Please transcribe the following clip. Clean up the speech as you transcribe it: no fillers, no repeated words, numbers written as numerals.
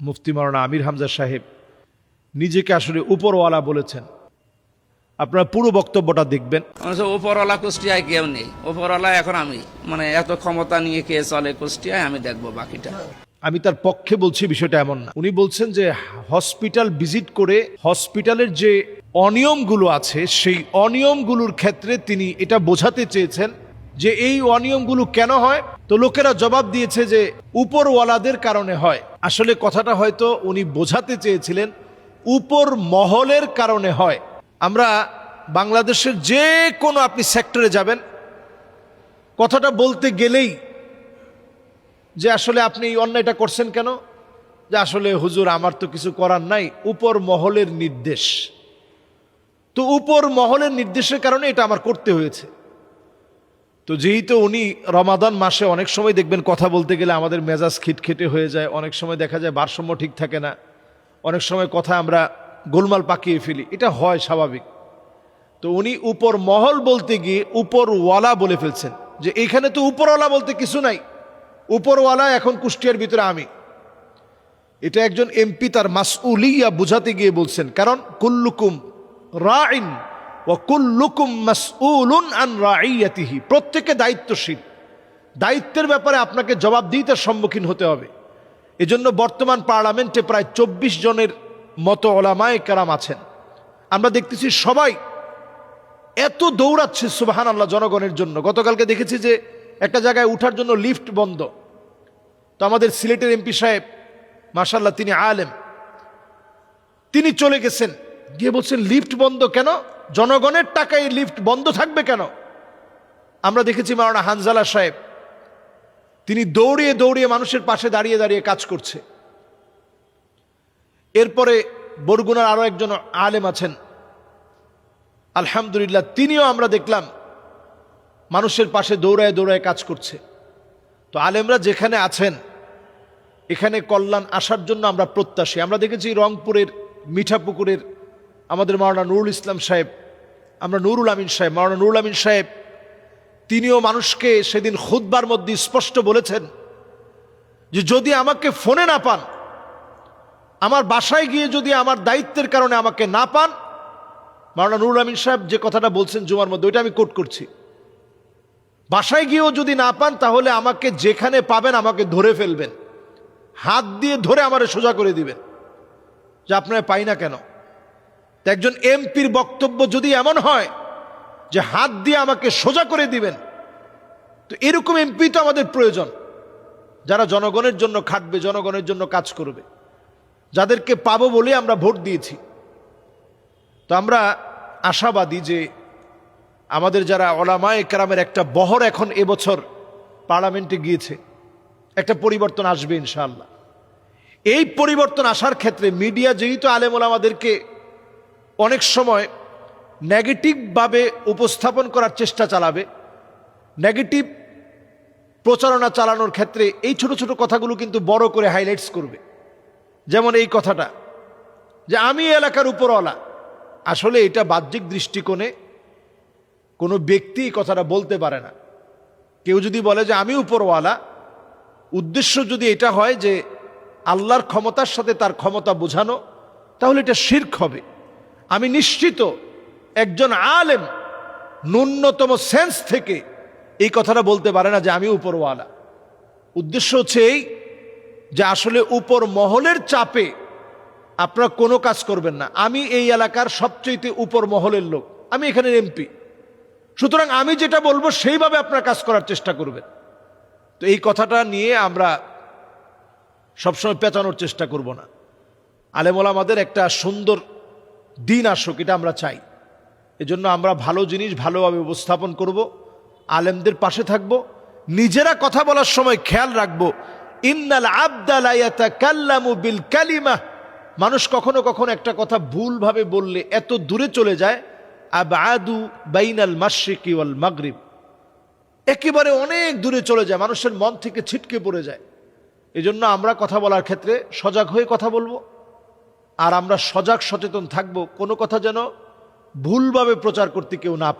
মুফতি মাওলানা আমির হামজা সাহেব নিজেকে আসলে উপরওয়ালা বলেছেন। আপনারা পুরো বক্তব্যটা দেখবেন। উপরওয়ালা কুষ্টিয়ায় কেউ নেই, উপরওয়ালা এখন আমি, মানে এত ক্ষমতা নিয়ে কে চলে কুষ্টিয়ায়, আমি দেখবো বাকিটা। আমি তার পক্ষে বলছি, বিষয়টা এমন না। উনি বলছেন যে হসপিটাল ভিজিট করে হসপিটালের যে অনিয়মগুলো আছে সেই অনিয়মগুলোর ক্ষেত্রে তিনি এটা বোঝাতে চেয়েছেন যে এই অনিয়মগুলো কেন হয়। তো লোকেরা জবাব দিয়েছে যে উপরওয়ালাদের কারণে হয়। আসলে কথাটা হয়তো উনি বোঝাতে চেয়েছিলেন উপর মহলের কারণে হয়। আমরা বাংলাদেশের যে কোনো আপনি সেক্টরে যাবেন, কথাটা বলতে গেলেই যে আসলে আপনি এই অন্যায়টা করছেন কেন, যে আসলে হুজুর আমার তো কিছু করার নাই, উপর মহলের নির্দেশ। তো উপর মহলের নির্দেশের কারণে এটা আমার করতে হয়েছে। তো যেহেতু উনি রমাদান মাসে অনেক সময় দেখবেন কথা বলতে গেলে আমাদের মেজাজ খিটখিটে হয়ে যায়, অনেক সময় দেখা যায় ভারসাম্য ঠিক থাকে না, অনেক সময় কথা আমরা গোলমাল পাকিয়ে ফেলি, এটা হয় স্বাভাবিক। তো উনি উপর মহল বলতে গিয়ে উপরওয়ালা বলে ফেলছেন, যে এখানে তো উপরওয়ালা বলতে কিছু নাই, উপরওয়ালা এখন কুষ্টিয়ার ভিতরে আমি। এটা একজন এমপি তার মাসউলিয়া বুঝাতে গিয়ে বলছেন, কারণ কুল্লুকুম রাইন ওয়া কুল্লুকুম মাসউলুন আন রাইয়াতিহি, প্রত্যেকে দায়িত্বশীল, দায়িত্বের ব্যাপারে আপনাকে জবাবদিহিতার সম্মুখীন হতে হবে। এজন্য বর্তমান পার্লামেন্টে প্রায় 24 জনের মতো ওলামায়ে কেরাম আছেন। আমরা দেখতেছি সবাই এত দৌড়াচ্ছে সুবহানাল্লাহ জনগণের জন্য। গতকালকে দেখেছি যে একটা জায়গায় উঠার জন্য লিফট বন্ধ। তো আমাদের সিলেটের এমপি সাহেব মাশাআল্লাহ তিনি আলেম, তিনি চলে গেছেন, গিয়ে বলছেন লিফট বন্ধ কেন, জনগণের টাকায় লিফট বন্ধ থাকবে কেন। আমরা দেখেছি মাওলানা হানজালা সাহেব, তিনি দৌড়িয়ে দৌড়িয়ে মানুষের পাশে দাঁড়িয়ে দাঁড়িয়ে কাজ করছে। এরপরে বরগুনার আরো একজন আলেম আছেন আলহামদুলিল্লাহ, তিনিও আমরা দেখলাম মানুষের পাশে দৌড়ায় দৌড়ায় কাজ করছে। তো আলেমরা যেখানে আছেন এখানে কল্যাণ আসার জন্য আমরা প্রত্যাশী। আমরা দেখেছি রংপুরের মিঠাপুকুরের আমাদের মাওলানা নুরুল ইসলাম সাহেব, আমরা নুরুল আমিন সাহেব, মাওলানা নুরুল আমিন সাহেব, তিনিও মানুষকে সেদিন খুতবার মধ্যে স্পষ্ট বলেছেন যে যদি আমাকে ফোনে না পান, আমার বাসায় গিয়ে যদি আমার দায়িত্বের কারণে আমাকে না পান, মাওলানা নুরুল আমিন সাহেব যে কথাটা বলছেন জুমার মধ্যে, ওইটা আমি কোট করছি, বাসায় গিয়েও যদি না পান তাহলে আমাকে যেখানে পাবেন আমাকে ধরে ফেলবেন, হাত দিয়ে ধরে আমারে সোজা করে দিবেন, যে আপনারা পাই না কেন। একজন এমপির বক্তব্য যদি এমন হয় যে হাত দিয়ে আমাকে সোজা করে দিবেন, তো এরকম এমপি তো আমাদের প্রয়োজন, যারা জনগণের জন্য খাটবে, জনগণের জন্য কাজ করবে, যাদেরকে পাবো বলে আমরা ভোট দিয়েছি। তো আমরা আশাবাদী যে আমাদের যারা ওলামায়ে কেরামের একটা বহর এখন এবছর পার্লামেন্টে গিয়েছে, একটা পরিবর্তন আসবে ইনশাআল্লাহ। এই পরিবর্তন আসার ক্ষেত্রে মিডিয়া যেহেতু আলেম ওলামাদেরকে অনেক সময় নেগেটিভভাবে উপস্থাপন করার চেষ্টা চালাবে, নেগেটিভ প্রচারণা চালানোর ক্ষেত্রে এই ছোট ছোট কথাগুলো কিন্তু বড় করে হাইলাইটস করবে। যেমন এই কথাটা যে আমি এলাকার উপরওয়ালা, আসলে এটা বাহ্যিক দৃষ্টিকোণে কোনো ব্যক্তি এই কথাটা বলতে পারে না। কেউ যদি বলে যে আমি উপরওয়ালা, উদ্দেশ্য যদি এটা হয় যে আল্লাহর ক্ষমতার সাথে তার ক্ষমতা বোঝানো, তাহলে এটা শিরক হবে। আমি নিশ্চিত একজন আলেম ন্যূনতম সেন্স থেকে এই কথাটা বলতে পারে না যে আমি উপরওয়ালা। উদ্দেশ্য হচ্ছে এই যে আসলে উপর মহলের চাপে আপনারা কোনো কাজ করবেন না। আমি এই এলাকার সবচেয়ে উপর মহলের লোক, আমি এখানের এমপি, সুতরাং আমি যেটা বলবো সেইভাবে আপনারা কাজ করার চেষ্টা করবেন। তো এই কথাটা নিয়ে আমরা সবসময় পেঁচানোর চেষ্টা করব না। আলেম ওলামাদের একটা সুন্দর দিন আসুক, এটা আমরা চাই। এজন্য আমরা ভালো জিনিস ভালোভাবে উপস্থাপন করব, আলেমদের পাশে থাকব, নিজেরা কথা বলার সময় খেয়াল রাখবো ইন্নাল আবদা লা ইয়াতাকাল্লামু বিল কালিমা, মানুষ কখনো কখনো একটা কথা ভুলভাবে বললে এত দূরে চলে যায়, আবআদু বাইনাল মাশরিকি ওয়াল মাগরিব, একেবারে অনেক দূরে চলে যায়, মানুষের মন থেকে ছিটকে পড়ে যায়। এজন্য আমরা কথা বলার ক্ষেত্রে সজাগ হয়ে কথা বলবো, আর আমরা সজাগ সচেতন থাকবো, কোনো কথা যেন ভুলভাবে প্রচার করতে কেউ না পারে।